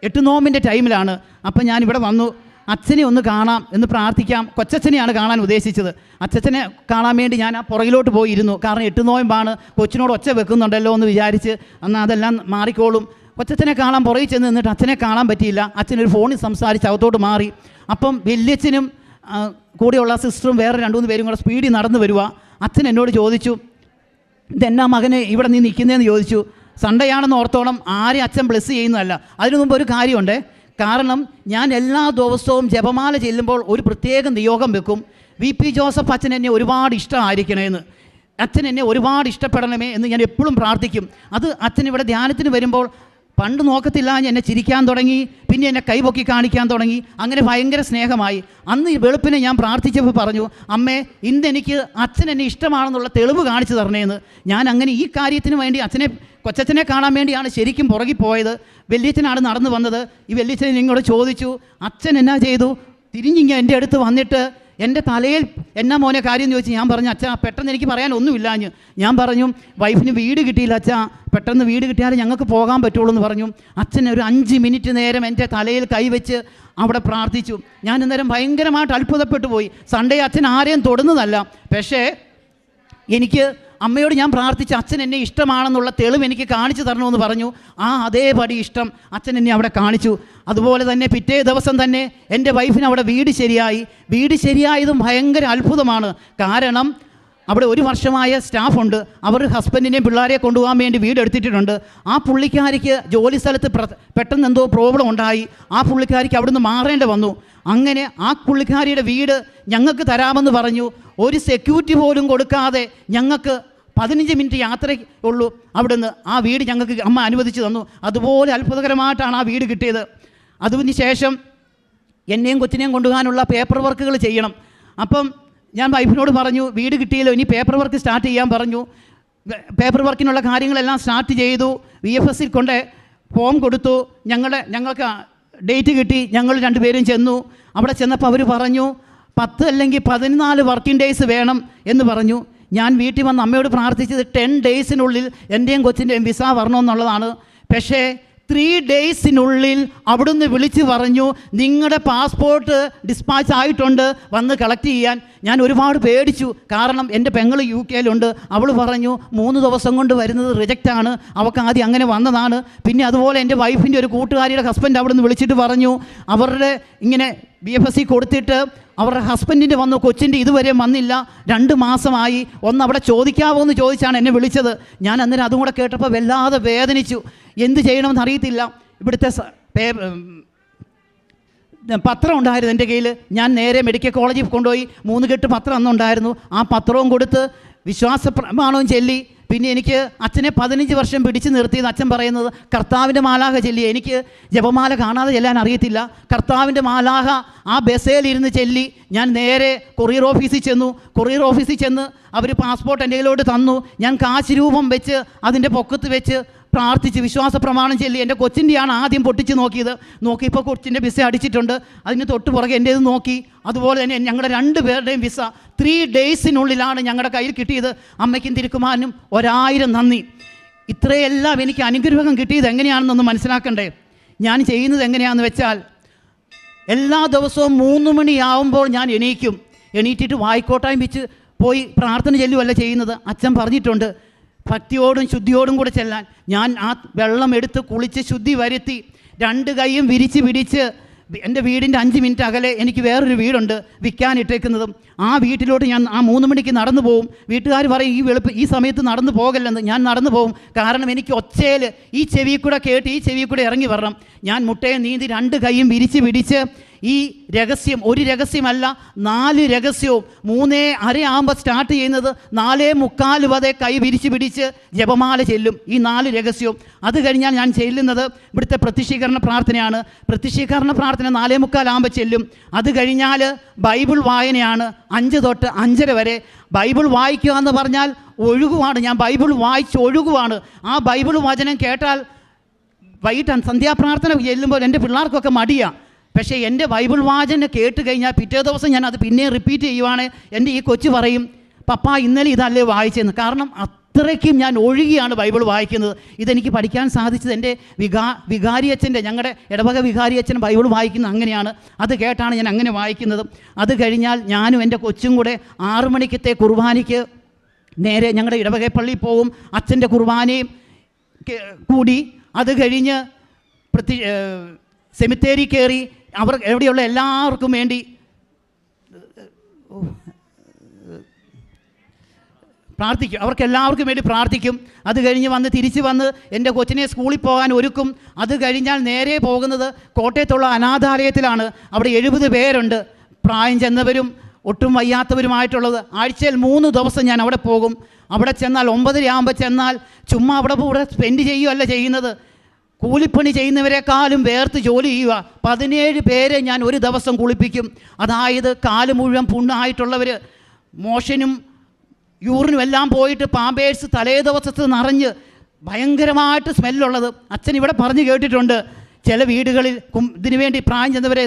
Speaker 1: 8 നോമ്പിൻ്റെ ടൈമിലാണ്. അപ്പം ഞാനിവിടെ വന്നു. അച്ഛനെ ഒന്ന് കാണാം എന്ന് പ്രാർത്ഥിക്കാം. കൊച്ചച്ഛനെയാണ് കാണാൻ ഉദ്ദേശിച്ചത്. അച്ഛനെ കാണാൻ വേണ്ടി ഞാൻ ആ പുറകിലോട്ട് പോയിരുന്നു. കാരണം 8 നോയമ്പാണ്, കൊച്ചിനോട് ഒച്ച വെക്കുന്നുണ്ടല്ലോ എന്ന് വിചാരിച്ച്. എന്നാൽ അതെല്ലാം മാറിക്കോളും. കൊച്ചച്ഛനെ കാണാൻ പുറകിൽ ചെന്ന് നിന്നിട്ട് അച്ഛനെ കാണാൻ പറ്റിയില്ല. അച്ഛനൊരു ഫോണിൽ സംസാരിച്ച് അകത്തോട്ട് മാറി. അപ്പം വല്യച്ഛനും കൂടെയുള്ള സിസ്റ്ററും വേറെ 2-3 പേരും കൂടെ സ്പീഡിൽ നടന്നു വരുക. അച്ഛൻ എന്നോട് ചോദിച്ചു, ഇതെന്നാ മകനെ ഇവിടെ നീ നിൽക്കുന്നതെന്ന് ചോദിച്ചു. സൺഡേ ആണെന്ന് ഓർത്തോണം, ആരെയും അച്ഛൻ ബ്ലെസ് ചെയ്യുന്നതല്ല. അതിനു മുമ്പ് ഒരു കാര്യമുണ്ട്. കാരണം ഞാൻ എല്ലാ ദിവസവും ജപമാല ചെല്ലുമ്പോൾ ഒരു പ്രത്യേക നിയോഗം വെക്കും. VP ജോസഫ് അച്ഛൻ എന്നെ ഒരുപാട് ഇഷ്ടമായിരിക്കണമെന്ന്, അച്ഛൻ എന്നെ ഒരുപാട് ഇഷ്ടപ്പെടണമേ എന്ന് ഞാൻ എപ്പോഴും പ്രാർത്ഥിക്കും. അത് അച്ഛൻ ഇവിടെ ധ്യാനത്തിന് വരുമ്പോൾ പണ്ട് നോക്കത്തില്ല, എന്നെ ചിരിക്കാൻ തുടങ്ങി, പിന്നെ എന്നെ കൈപൊക്കി കാണിക്കാൻ തുടങ്ങി. അങ്ങനെ ഭയങ്കര സ്നേഹമായി. അന്ന് ഈ വെളുപ്പിനെ ഞാൻ പ്രാർത്ഥിച്ചപ്പോൾ പറഞ്ഞു, അമ്മേ ഇന്നെനിക്ക് അച്ഛൻ എന്നെ ഇഷ്ടമാണെന്നുള്ള തെളിവ് കാണിച്ചു തരണേന്ന്. ഞാൻ അങ്ങനെ ഈ കാര്യത്തിന് വേണ്ടി കൊച്ചച്ഛനെ കാണാൻ വേണ്ടിയാണ് ശരിക്കും പുറകിൽ പോയത്. വല്യച്ഛനാണ് നടന്നു വന്നത്. ഈ വല്യച്ഛൻ ഇങ്ങോട്ട് ചോദിച്ചു, അച്ഛൻ എന്നാ ചെയ്തു? തിരിഞ്ഞിങ്ങ എൻ്റെ അടുത്ത് വന്നിട്ട് എൻ്റെ തലയിൽ എന്നാ മോനെ കാര്യം എന്ന് ചോദിച്ചു. ഞാൻ പറഞ്ഞു, അച്ഛാ പെട്ടെന്ന് എനിക്ക് പറയാൻ ഒന്നുമില്ലാഞ്ഞ്. ഞാൻ പറഞ്ഞു, വൈഫിന് വീട് കിട്ടിയില്ല അച്ഛാ, പെട്ടെന്ന് വീട് കിട്ടിയാൽ ഞങ്ങൾക്ക് പോകാൻ പറ്റുള്ളൂ എന്ന് പറഞ്ഞു. അച്ഛൻ ഒരു 5 മിനിറ്റ് നേരം എൻ്റെ തലയിൽ കൈവച്ച് അവിടെ പ്രാർത്ഥിച്ചു. ഞാൻ അന്നേരം ഭയങ്കരമായിട്ട് അത്ഭുതപ്പെട്ടു പോയി. സൺഡേ അച്ഛൻ ആരെയും തൊടുന്നതല്ല, പക്ഷേ എനിക്ക് അമ്മയോട് ഞാൻ പ്രാർത്ഥിച്ച് അച്ഛൻ എന്നെ ഇഷ്ടമാണെന്നുള്ള തെളിവ് എനിക്ക് കാണിച്ചു തരണമെന്ന് പറഞ്ഞു. അതേപടി ഇഷ്ടം അച്ഛൻ എന്നെ അവിടെ കാണിച്ചു. അതുപോലെ തന്നെ പിറ്റേ ദിവസം തന്നെ എൻ്റെ വൈഫിന് അവിടെ വീട് ശരിയായതും ഭയങ്കര അത്ഭുതമാണ്. കാരണം അവിടെ 1 വർഷമായ സ്റ്റാഫുണ്ട്. അവർ ഹസ്ബൻഡിനെയും പിള്ളേരെ കൊണ്ടുപോകാൻ വേണ്ടി വീട് എടുത്തിട്ടുണ്ട്. ആ പുള്ളിക്കാരിക്ക് ജോലി സ്ഥലത്ത് പെട്ടെന്ന് എന്തോ പ്രോബ്ലം ഉണ്ടായി. ആ പുള്ളിക്കാരിക്ക് അവിടുന്ന് മാറേണ്ടി വന്നു. അങ്ങനെ ആ പുള്ളിക്കാരിയുടെ വീട് ഞങ്ങൾക്ക് തരാമെന്ന് പറഞ്ഞു. ഒരു സെക്യൂരിറ്റി പോലും കൊടുക്കാതെ ഞങ്ങൾക്ക് 15 മിനിറ്റ് യാത്രയുള്ളൂ അവിടുന്ന്. ആ വീട് ഞങ്ങൾക്ക് അമ്മ അനുവദിച്ചു തന്നു. അതുപോലെ അത്ഭുതകരമായിട്ടാണ് ആ വീട് കിട്ടിയത്. അതിന് ശേഷം എന്നെയും കൊച്ചിനെയും കൊണ്ടുപോകാനുള്ള പേപ്പർ വർക്കുകൾ ചെയ്യണം. അപ്പം ഞാൻ വൈഫിനോട് പറഞ്ഞു, വീട് കിട്ടിയല്ലോ, ഇനി പേപ്പർ വർക്ക് സ്റ്റാർട്ട് ചെയ്യാൻ പറഞ്ഞു. പേപ്പർ വർക്കിനുള്ള കാര്യങ്ങളെല്ലാം സ്റ്റാർട്ട് ചെയ്തു. VFS കൊണ്ട് ഫോം കൊടുത്തു. ഞങ്ങൾക്ക് ഡേറ്റ് കിട്ടി. ഞങ്ങൾ 2 പേരും ചെന്നു. അവിടെ ചെന്നപ്പോൾ അവർ പറഞ്ഞു 10 അല്ലെങ്കിൽ 14 വർക്കിംഗ് ഡേയ്സ് വേണം എന്ന് പറഞ്ഞു. ഞാൻ വീട്ടിൽ വന്ന് അമ്മയോട് പ്രാർത്ഥിച്ചത് 10 ഡേയ്സിനുള്ളിൽ എൻ്റെയും കൊച്ചിൻ്റെയും വിസ വരണമെന്നുള്ളതാണ്. പക്ഷേ 3 ഡേയ്സിനുള്ളിൽ അവിടുന്ന് വിളിച്ച് പറഞ്ഞു, നിങ്ങളുടെ പാസ്പോർട്ട് ഡിസ്പാച്ച് ആയിട്ടുണ്ട്, വന്ന് കളക്ട് ചെയ്യാൻ. ഞാൻ ഒരുപാട് പേടിച്ചു. കാരണം എൻ്റെ പെങ്ങൾ UK അവൾ പറഞ്ഞു 3 ദിവസം കൊണ്ട് വരുന്നത് റിജക്റ്റാണ്, അവൾക്ക് ആദ്യം അങ്ങനെ വന്നതാണ്. പിന്നെ അതുപോലെ എൻ്റെ വൈഫിൻ്റെ ഒരു കൂട്ടുകാരിയുടെ ഹസ്ബൻഡ് അവിടുന്ന് വിളിച്ചിട്ട് പറഞ്ഞു, അവരുടെ ഇങ്ങനെ BFS കൊടുത്തിട്ട് അവരുടെ ഹസ്ബൻഡിൻ്റെ വന്നു, കൊച്ചിൻ്റെ ഇതുവരെ വന്നില്ല, 2 മാസമായി, ഒന്ന് അവിടെ ചോദിക്കാവോ എന്ന് ചോദിച്ചാണ് എന്നെ വിളിച്ചത്. ഞാൻ അന്നേരം അതും കൂടെ കേട്ടപ്പോൾ വല്ലാതെ വേദനിച്ചു. എന്ത് ചെയ്യണമെന്ന് അറിയത്തില്ല. ഇവിടുത്തെ പത്രം ഉണ്ടായിരുന്നു എൻ്റെ കയ്യിൽ. ഞാൻ നേരെ മെഡിക്കൽ കോളേജിൽ കൊണ്ടുപോയി 3 കെട്ട് പത്രം അന്നുണ്ടായിരുന്നു. ആ പത്രവും കൊടുത്ത് വിശ്വാസ പ്രമാണവും ചൊല്ലി. പിന്നെ എനിക്ക് അച്ഛനെ 15 വർഷം പിടിച്ചു നിർത്തിയത് അച്ഛൻ പറയുന്നത് കർത്താവിൻ്റെ മാലാഹ ചൊല്ലി. എനിക്ക് ജപമാല കാണാതെ ചെല്ലാൻ അറിയത്തില്ല. കർത്താവിൻ്റെ മാലാഹ ആ ബസ്സേലിരുന്ന് ചൊല്ലി. ഞാൻ നേരെ കൊറിയർ ഓഫീസിൽ ചെന്ന് അവർ പാസ്പോർട്ട് എൻ്റെ കയ്യിലോട്ട് തന്നു. ഞാൻ കാശ് രൂപം വെച്ച് അതിൻ്റെ പൊക്കത്ത് വെച്ച് പ്രാർത്ഥിച്ച് വിശ്വാസ പ്രമാണം ചൊല്ലി. എൻ്റെ കൊച്ചിൻ്റെയാണ് ആദ്യം പൊട്ടിച്ച് നോക്കിയപ്പോൾ കൊച്ചിൻ്റെ വിസ അടിച്ചിട്ടുണ്ട്. അതിന് തൊട്ട് പുറകെ എൻ്റേത് നോക്കി. അതുപോലെ തന്നെ ഞങ്ങളുടെ 2 പേരുടെയും വിസ 3 ഡേയ്സിനുള്ളിലാണ് ഞങ്ങളുടെ കയ്യിൽ കിട്ടിയത്. അമ്മയ്ക്കും തിരുക്കുമാരനും 1000 നന്ദി. ഇത്രയെല്ലാം എനിക്ക് അനുഗ്രഹം കിട്ടിയത് എങ്ങനെയാണെന്നൊന്ന് മനസ്സിലാക്കണ്ടേ. ഞാൻ ചെയ്യുന്നത് എങ്ങനെയാണെന്ന് വെച്ചാൽ, എല്ലാ ദിവസവും 3 മണിയാവുമ്പോൾ ഞാൻ എണീറ്റിട്ട് വായിക്കോട്ടായും വെച്ച് പോയി പ്രാർത്ഥന ചെല്ലുമല്ല ചെയ്യുന്നത്. അച്ഛൻ പറഞ്ഞിട്ടുണ്ട് ഭക്തിയോടും ശുദ്ധിയോടും കൂടെ ചെല്ലാൻ. ഞാൻ ആ വെള്ളം എടുത്ത് കുളിച്ച് ശുദ്ധി വരുത്തി 2 കൈയും വിരിച്ച് പിടിച്ച് എൻ്റെ വീടിൻ്റെ 5 മിനിറ്റ് അകലെ എനിക്ക് വേറൊരു വീടുണ്ട് വിൽക്കാനിട്ടേക്കുന്നതും. ആ വീട്ടിലോട്ട് ഞാൻ ആ 3 മണിക്ക് നടന്നു പോകും. വീട്ടുകാർ പറയും ഈ സമയത്ത് നടന്നു പോകല്ലെന്ന്. ഞാൻ നടന്നു പോകും. കാരണം എനിക്ക് ഒച്ചയിൽ ഈ ചെവി കൂടെ കേട്ട് ഈ ചെവി കൂടെ ഇറങ്ങി വരണം. ഞാൻ മുട്ടയെ നീന്തി 2 കൈയും വിരിച്ച് പിടിച്ച് ഈ രഹസ്യം, ഒരു രഹസ്യമല്ല 4 രഹസ്യവും 3:30 ആകുമ്പോൾ സ്റ്റാർട്ട് ചെയ്യുന്നത് 4:45 വരെ കൈ വിരിച്ച് പിടിച്ച് ജപമാല ചെല്ലും. ഈ 4 രഹസ്യവും. അത് കഴിഞ്ഞാൽ ഞാൻ ചെല്ലുന്നത് ഇവിടുത്തെ പ്രത്യക്ഷീകരണ പ്രാർത്ഥനയാണ്. പ്രത്യക്ഷീകരണ പ്രാർത്ഥന 4:45 ആകുമ്പോൾ ചെല്ലും. അത് കഴിഞ്ഞാൽ ബൈബിൾ വായനയാണ് 5 തൊട്ട് 5:30 വരെ. ബൈബിൾ വായിക്കുക എന്ന് പറഞ്ഞാൽ ഒഴുകുവാണ്. ഞാൻ ബൈബിൾ വായിച്ച് ഒഴുകുവാണ്. ആ ബൈബിൾ വചനം കേട്ടാൽ വൈകിട്ട് സന്ധ്യാപ്രാർത്ഥന ചെല്ലുമ്പോൾ എൻ്റെ പിള്ളേർക്കൊക്കെ മടിയാണ്. പക്ഷേ എൻ്റെ ബൈബിൾ വാചനം കേട്ട് കഴിഞ്ഞാൽ പിറ്റേ ദിവസം ഞാൻ അത് പിന്നെയും റിപ്പീറ്റ് ചെയ്യുവാണ്. എൻ്റെ ഈ കൊച്ചു പറയും, പപ്പാ ഇന്നലെ ഇതല്ലേ വായിച്ചെന്ന്. കാരണം അത്രയ്ക്കും ഞാൻ ഒഴുകിയാണ് ബൈബിൾ വായിക്കുന്നത്. ഇതെനിക്ക് പഠിക്കാൻ സാധിച്ചത് എൻ്റെ വികാരിയച്ഛൻ്റെ, ഞങ്ങളുടെ ഇടവക വികാരിയച്ഛൻ ബൈബിൾ വായിക്കുന്നത് അങ്ങനെയാണ്. അത് കേട്ടാണ് ഞാൻ അങ്ങനെ വായിക്കുന്നത്. അത് കഴിഞ്ഞാൽ ഞാനും എൻ്റെ കൊച്ചും കൂടെ 6 മണിക്കത്തെ കുർബാനയ്ക്ക് നേരെ ഞങ്ങളുടെ ഇടവക പള്ളിയിൽ പോകും. അച്ഛൻ്റെ കുർബാനയും കൂടി അത് കഴിഞ്ഞ് സെമിത്തേരി കയറി അവർ എവിടെയുള്ള എല്ലാവർക്കും വേണ്ടി പ്രാർത്ഥിക്കും. അവർക്ക് എല്ലാവർക്കും വേണ്ടി പ്രാർത്ഥിക്കും. അത് കഴിഞ്ഞ് തിരിച്ച് വന്ന് എൻ്റെ കൊച്ചിനെ സ്കൂളിൽ പോകാൻ ഒരുക്കും. അത് കഴിഞ്ഞാൽ നേരെ പോകുന്നത് കോട്ടയത്തുള്ള അനാഥാലയത്തിലാണ്. അവിടെ 70 പേരുണ്ട്, പ്രായം ചെന്നവരും ഒട്ടും വയ്യാത്തവരുമായിട്ടുള്ളത്. ആഴ്ചയിൽ 3 ദിവസം ഞാൻ അവിടെ പോകും. അവിടെ ചെന്നാൽ 9:30 ആകുമ്പോൾ ചെന്നാൽ ചുമ്മാ അവിടെ സ്പെൻഡ് ചെയ്യുകയല്ല ചെയ്യുന്നത്. കൂലിപ്പണി ചെയ്യുന്നവരെക്കാളും വേർത്ത് ജോലി ചെയ്യുക. 17 പേരെ ഞാൻ ഒരു ദിവസം കുളിപ്പിക്കും. അതായത് കാല് മുഴുവൻ പുണ്ണായിട്ടുള്ളവർ, മോഷനും യൂറിനും എല്ലാം പോയിട്ട് പാമ്പേഴ്സ് തലേ ദിവസത്ത് നിറഞ്ഞ് ഭയങ്കരമായിട്ട് സ്മെല്ലുള്ളത്. അച്ഛൻ ഇവിടെ പറഞ്ഞു കേട്ടിട്ടുണ്ട്. ചില വീടുകളിൽ ഇതിനു വേണ്ടി പ്രായം ചെന്നവരെ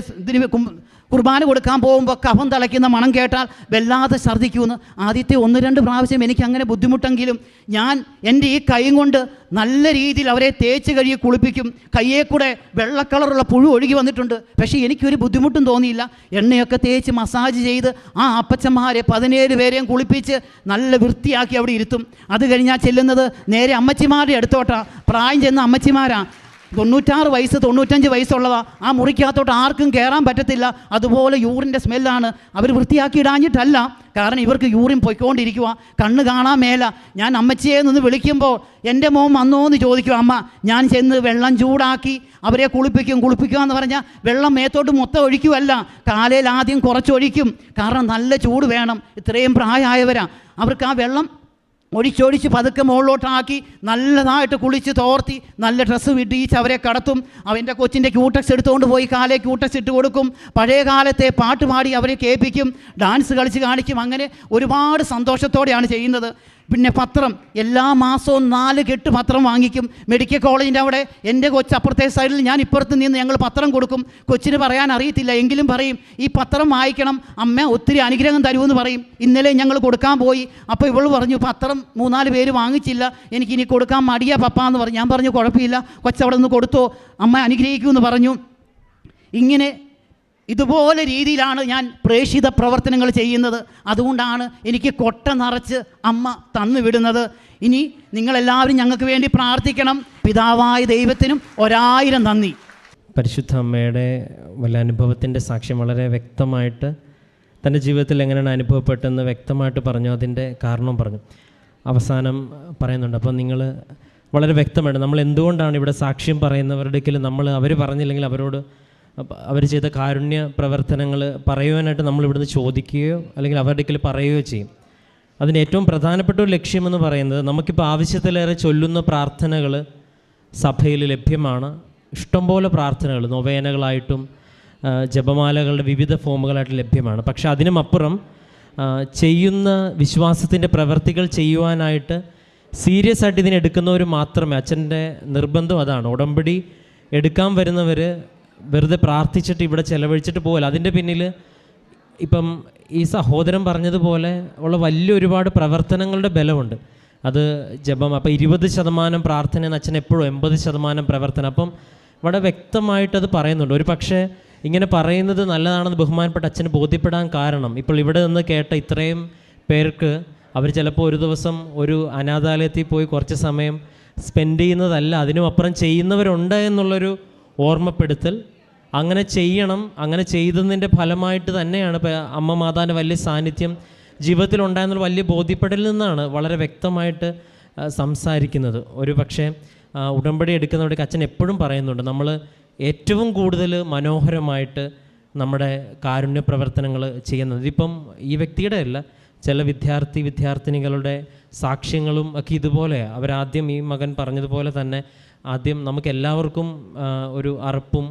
Speaker 1: കുർബാന കൊടുക്കാൻ പോകുമ്പോൾ കഫം തിളയ്ക്കുന്ന മണം കേട്ടാൽ വല്ലാതെ ഛർദ്ദിക്കുമെന്ന്. ആദ്യത്തെ 1-2 പ്രാവശ്യം എനിക്കങ്ങനെ ബുദ്ധിമുട്ടെങ്കിലും ഞാൻ എൻ്റെ ഈ കൈ കൊണ്ട് നല്ല രീതിയിൽ അവരെ തേച്ച് കഴുകി കുളിപ്പിക്കും. കയ്യെ കൂടെ വെള്ള കളറുള്ള പുഴു ഒഴുകി വന്നിട്ടുണ്ട്. പക്ഷേ എനിക്കൊരു ബുദ്ധിമുട്ടും തോന്നിയില്ല. എണ്ണയൊക്കെ തേച്ച് മസാജ് ചെയ്ത് ആ അപ്പച്ചന്മാരെ 17 പേരെയും കുളിപ്പിച്ച് നല്ല വൃത്തിയാക്കി അവിടെ ഇരുത്തും. അത് കഴിഞ്ഞാൽ ചെല്ലുന്നത് നേരെ അമ്മച്ചിമാരുടെ അടുത്തോട്ടാണ്. പ്രായം ചെന്ന അമ്മച്ചിമാരാണ്. 96 വയസ്സ് 95 വയസ്സുള്ളതാണ്. ആ മുറിക്കകത്തോട്ട് ആർക്കും കയറാൻ പറ്റത്തില്ല. അതുപോലെ യൂറിൻ്റെ സ്മെല്ലാണ്. അവർ വൃത്തിയാക്കി ഇടാഞ്ഞിട്ടല്ല, കാരണം ഇവർക്ക് യൂറിൻ പൊയ്ക്കൊണ്ടിരിക്കുക. കണ്ണ് കാണാൻ മേല. ഞാൻ അമ്മച്ചിയെ നിന്ന് വിളിക്കുമ്പോൾ എൻ്റെ മോൻ വന്നോ എന്ന് ചോദിക്കും അമ്മ. ഞാൻ ചെന്ന് വെള്ളം ചൂടാക്കി അവരെ കുളിപ്പിക്കുക എന്ന് പറഞ്ഞാൽ വെള്ളം മേത്തോട്ട് മൊത്തം ഒഴിക്കുമല്ല, കാലയിൽ ആദ്യം കുറച്ചൊഴിക്കും. കാരണം നല്ല ചൂട് വേണം. ഇത്രയും പ്രായമായവരാണ്. അവർക്ക് ആ വെള്ളം ഒഴിച്ചൊഴിച്ച് പതുക്കെ മുകളിലോട്ടാക്കി നല്ലതായിട്ട് കുളിച്ച് തോർത്തി നല്ല ഡ്രസ്സ് വിടിയിച്ച് അവരെ കടത്തും. അവൻ്റെ കൊച്ചിൻ്റെ ക്യൂട്ടക്സ് എടുത്തുകൊണ്ട് പോയി കാലേ ക്യൂട്ടക്സ് ഇട്ട് കൊടുക്കും. പഴയ കാലത്തെ പാട്ട് പാടി അവരെ കേൾപ്പിക്കും, ഡാൻസ് കളിച്ച് കാണിക്കും. അങ്ങനെ ഒരുപാട് സന്തോഷത്തോടെയാണ് ചെയ്യുന്നത്. പിന്നെ പത്രം എല്ലാ മാസവും 4 കെട്ട് പത്രം വാങ്ങിക്കും. മെഡിക്കൽ കോളേജിൻ്റെ അവിടെ എൻ്റെ കൊച്ച് അപ്പുറത്തെ സൈഡിൽ, ഞാൻ ഇപ്പുറത്ത് നിന്ന് ഞങ്ങൾ പത്രം കൊടുക്കും. കൊച്ചിന് പറയാൻ അറിയത്തില്ല എങ്കിലും പറയും, ഈ പത്രം വായിക്കണം അമ്മ, ഒത്തിരി അനുഗ്രഹം തരുമെന്ന് പറയും. ഇന്നലെ ഞങ്ങൾ കൊടുക്കാൻ പോയി. അപ്പോൾ ഇവൾ പറഞ്ഞു, പത്രം 3-4 പേര് വാങ്ങിച്ചില്ല, എനിക്കിനി കൊടുക്കാൻ മടിയാ പപ്പ എന്ന് പറഞ്ഞു. ഞാൻ പറഞ്ഞു കുഴപ്പമില്ല, കൊച്ചവിടെ നിന്ന് കൊടുത്തോ, അമ്മ അനുഗ്രഹിക്കുമെന്ന് പറഞ്ഞു. ഇങ്ങനെ ഇതുപോലെ രീതിയിലാണ് ഞാൻ പ്രേക്ഷിത പ്രവർത്തനങ്ങൾ ചെയ്യുന്നത്. അതുകൊണ്ടാണ് എനിക്ക് കൊട്ട നിറച്ച് അമ്മ തന്നു വിടുന്നത്. ഇനി നിങ്ങളെല്ലാവരും ഞങ്ങൾക്ക് വേണ്ടി പ്രാർത്ഥിക്കണം. പിതാവായ ദൈവത്തിനും 1000 നന്ദി.
Speaker 2: പരിശുദ്ധ അമ്മയുടെ വല്ല അനുഭവത്തിൻ്റെ സാക്ഷ്യം വളരെ വ്യക്തമായിട്ട് തൻ്റെ ജീവിതത്തിൽ എങ്ങനെയാണ് അനുഭവപ്പെട്ടെന്ന് വ്യക്തമായിട്ട് പറഞ്ഞു. അതിൻ്റെ കാരണം പറഞ്ഞു. അവസാനം പറയുന്നുണ്ട്. അപ്പോൾ നിങ്ങൾ വളരെ വ്യക്തമായിട്ട് നമ്മൾ എന്തുകൊണ്ടാണ് ഇവിടെ സാക്ഷ്യം പറയുന്നവരുടെ നമ്മൾ അവർ പറഞ്ഞില്ലെങ്കിൽ അവരോട് അവർ ചെയ്ത കാരുണ്യ പ്രവർത്തനങ്ങൾ പറയുവാനായിട്ട് നമ്മളിവിടുന്ന് ചോദിക്കുകയോ അല്ലെങ്കിൽ അവരുടെ പറയുകയോ ചെയ്യും. അതിന് ഏറ്റവും പ്രധാനപ്പെട്ട ഒരു ലക്ഷ്യമെന്ന് പറയുന്നത്, നമുക്കിപ്പോൾ ആവശ്യത്തിലേറെ ചൊല്ലുന്ന പ്രാർത്ഥനകൾ സഭയിൽ ലഭ്യമാണ്. ഇഷ്ടംപോലെ പ്രാർത്ഥനകൾ നൊവേനകളായിട്ടും ജപമാലകളുടെ വിവിധ ഫോമുകളായിട്ട് ലഭ്യമാണ്. പക്ഷെ അതിനുമപ്പുറം ചെയ്യുന്ന വിശ്വാസത്തിൻ്റെ പ്രവർത്തികൾ ചെയ്യുവാനായിട്ട് സീരിയസ് ആയിട്ട് ഇതിനെടുക്കുന്നവർ മാത്രമേ, അച്ഛൻ്റെ നിർബന്ധം അതാണ്. ഉടമ്പടി എടുക്കാൻ വരുന്നവർ വെറുതെ പ്രാർത്ഥിച്ചിട്ട് ഇവിടെ ചിലവഴിച്ചിട്ട് പോകല. അതിൻ്റെ പിന്നിൽ ഇപ്പം ഈ സഹോദരൻ പറഞ്ഞതുപോലെ ഉള്ള ഒരുപാട് പ്രവർത്തനങ്ങളുടെ ബലമുണ്ട്. അത് ജപം. അപ്പോൾ 20% പ്രാർത്ഥന എന്ന് അച്ഛൻ എപ്പോഴും 80% പ്രവർത്തനം. അപ്പം ഇവിടെ വ്യക്തമായിട്ടത് പറയുന്നുണ്ട്. ഒരു പക്ഷേ ഇങ്ങനെ പറയുന്നത് നല്ലതാണെന്ന് ബഹുമാനപ്പെട്ട അച്ഛന് ബോധ്യപ്പെടാൻ കാരണം, ഇപ്പോൾ ഇവിടെ നിന്ന് കേട്ട ഇത്രയും പേർക്ക് അവർ ചിലപ്പോൾ ഒരു ദിവസം ഒരു അനാഥാലയത്തിൽ പോയി കുറച്ച് സമയം സ്പെൻഡ് ചെയ്യുന്നതല്ല, അതിനും അപ്പുറം ചെയ്യുന്നവരുണ്ട് എന്നുള്ളൊരു ഓർമ്മപ്പെടുത്തൽ അങ്ങനെ ചെയ്യണം. അങ്ങനെ ചെയ്തതിൻ്റെ ഫലമായിട്ട് തന്നെയാണ് ഇപ്പോൾ അമ്മ മാതാവിൻ്റെ വലിയ സാന്നിധ്യം ജീവിതത്തിൽ ഉണ്ടായെന്നുള്ള വലിയ ബോധ്യപ്പെടലിൽ നിന്നാണ് വളരെ വ്യക്തമായിട്ട് സംസാരിക്കുന്നത്. ഒരു പക്ഷേ ഉടമ്പടി എടുക്കുന്നവർക്ക് അച്ഛൻ എപ്പോഴും പറയുന്നുണ്ട്, നമ്മൾ ഏറ്റവും കൂടുതൽ മനോഹരമായിട്ട് നമ്മുടെ കാരുണ്യ പ്രവർത്തനങ്ങൾ ചെയ്യുന്നത്. ഇതിപ്പം ഈ വ്യക്തിയുടെ അല്ല, ചില വിദ്യാർത്ഥിനികളുടെ സാക്ഷ്യങ്ങളും ഒക്കെ ഇതുപോലെ. അവരാദ്യം ഈ മകൻ പറഞ്ഞതുപോലെ തന്നെ ആദ്യം നമുക്ക് എല്ലാവർക്കും ഒരു അറപ്പും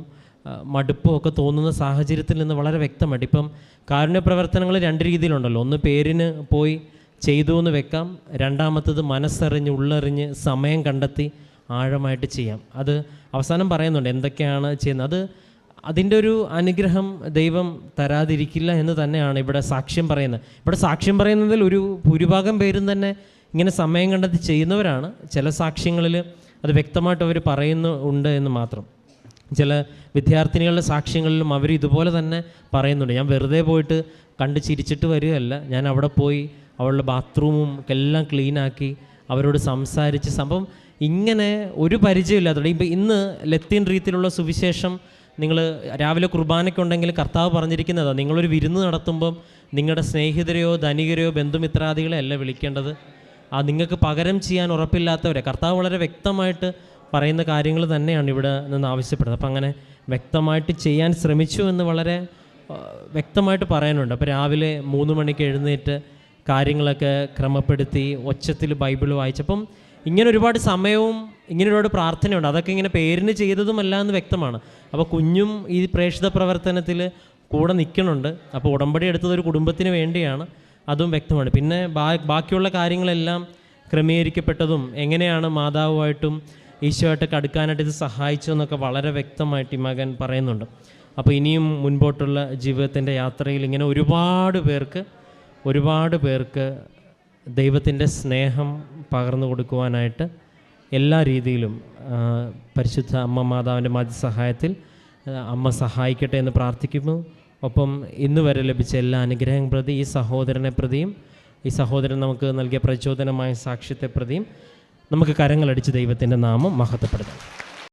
Speaker 2: മടുപ്പും ഒക്കെ തോന്നുന്ന സാഹചര്യത്തിൽ നിന്ന് വളരെ വ്യക്തമായിട്ട് ഇപ്പം കാരുണ്യ പ്രവർത്തനങ്ങൾ 2 രീതിയിലുണ്ടല്ലോ. ഒന്ന് പേരിന് പോയി ചെയ്തു എന്ന് വെക്കാം, രണ്ടാമത്തത് മനസ്സറിഞ്ഞ് ഉള്ളറിഞ്ഞ് സമയം കണ്ടെത്തി ആഴമായിട്ട് ചെയ്യാം. അത് അവസാനം പറയുന്നുണ്ട് എന്തൊക്കെയാണ് ചെയ്യുന്നത്. അതിൻ്റെ ഒരു അനുഗ്രഹം ദൈവം തരാതിരിക്കില്ല എന്ന് തന്നെയാണ് ഇവിടെ സാക്ഷ്യം പറയുന്നത്. ഇവിടെ സാക്ഷ്യം പറയുന്നതിൽ ഒരു ഭൂരിഭാഗം പേരും തന്നെ ഇങ്ങനെ സമയം കണ്ടെത്തി ചെയ്യുന്നവരാണ്. ചില സാക്ഷ്യങ്ങളിൽ അത് വ്യക്തമായിട്ട് അവർ പറയുന്നുണ്ട് എന്ന് മാത്രം. ചില വിദ്യാർത്ഥിനികളുടെ സാക്ഷ്യങ്ങളിലും അവർ ഇതുപോലെ തന്നെ പറയുന്നുണ്ട്, ഞാൻ വെറുതെ പോയിട്ട് കണ്ട് ചിരിച്ചിട്ട് വരികയല്ല, ഞാൻ അവിടെ പോയി അവളുടെ ബാത്റൂമും എല്ലാം ക്ലീനാക്കി അവരോട് സംസാരിച്ച് സംഭവം ഇങ്ങനെ ഒരു പരിചയമില്ലാത്തത്. ഇപ്പം ഇന്ന് ലത്തീൻ രീതിയിലുള്ള സുവിശേഷം നിങ്ങൾ രാവിലെ കുർബാനയ്ക്കുണ്ടെങ്കിൽ കർത്താവ് പറഞ്ഞിരിക്കുന്നതാണ്, നിങ്ങളൊരു വിരുന്ന് നടത്തുമ്പം നിങ്ങളുടെ സ്നേഹിതരെയോ ധനികരെയോ ബന്ധുമിത്രാദികളെ അല്ല വിളിക്കേണ്ടത്, നിങ്ങൾക്ക് പകരം ചെയ്യാൻ ഉറപ്പില്ലാത്തവരെ. കർത്താവ് വളരെ വ്യക്തമായിട്ട് പറയുന്ന കാര്യങ്ങൾ തന്നെയാണ് ഇവിടെ നിന്ന് ആവശ്യപ്പെടുന്നത്. അപ്പം അങ്ങനെ വ്യക്തമായിട്ട് ചെയ്യാൻ ശ്രമിച്ചു എന്ന് വളരെ വ്യക്തമായിട്ട് പറയാനുണ്ട്. അപ്പോൾ രാവിലെ 3 മണിക്ക് എഴുന്നേറ്റ് കാര്യങ്ങളൊക്കെ ക്രമപ്പെടുത്തി ഒച്ചത്തിൽ ബൈബിൾ വായിച്ചപ്പം ഇങ്ങനെ ഒരുപാട് സമയവും ഇങ്ങനെ ഒരുപാട് പ്രാർത്ഥനയുണ്ട്. അതൊക്കെ ഇങ്ങനെ പേരിന് ചെയ്തതുമല്ല എന്ന് വ്യക്തമാണ്. അപ്പോൾ കുഞ്ഞും ഈ പ്രേക്ഷിത പ്രവർത്തനത്തിൽ കൂടെ നിൽക്കുന്നുണ്ട്. അപ്പോൾ ഉടമ്പടി എടുത്തതൊരു കുടുംബത്തിന് വേണ്ടിയാണ്, അതും വ്യക്തമാണ്. പിന്നെ ബാക്കിയുള്ള കാര്യങ്ങളെല്ലാം ക്രമീകരിക്കപ്പെട്ടതും എങ്ങനെയാണ് മാതാവുമായിട്ടും ഈശോയായിട്ടൊക്കെ അടുക്കാനായിട്ട് ഇത് സഹായിച്ചു എന്നൊക്കെ വളരെ വ്യക്തമായിട്ട് ഈ മകൻ പറയുന്നുണ്ട്. അപ്പോൾ ഇനിയും മുൻപോട്ടുള്ള ജീവിതത്തിൻ്റെ യാത്രയിൽ ഇങ്ങനെ ഒരുപാട് പേർക്ക് ദൈവത്തിൻ്റെ സ്നേഹം പകർന്നു കൊടുക്കുവാനായിട്ട് എല്ലാ രീതിയിലും പരിശുദ്ധ അമ്മ മാതാവിൻ്റെ മധ്യസഹായത്തിൽ അമ്മ സഹായിക്കട്ടെ എന്ന് പ്രാർത്ഥിക്കുന്നു. ഒപ്പം ഇന്ന് വരെ ലഭിച്ച എല്ലാ അനുഗ്രഹം പ്രതി ഈ സഹോദരനെ പ്രതിയും ഈ സഹോദരൻ നമുക്ക് നൽകിയ പ്രചോദനമായ സാക്ഷ്യത്തെ പ്രതിയും നമുക്ക് കരങ്ങളടിച്ച് ദൈവത്തിൻ്റെ നാമം മഹത്വപ്പെടുത്താം.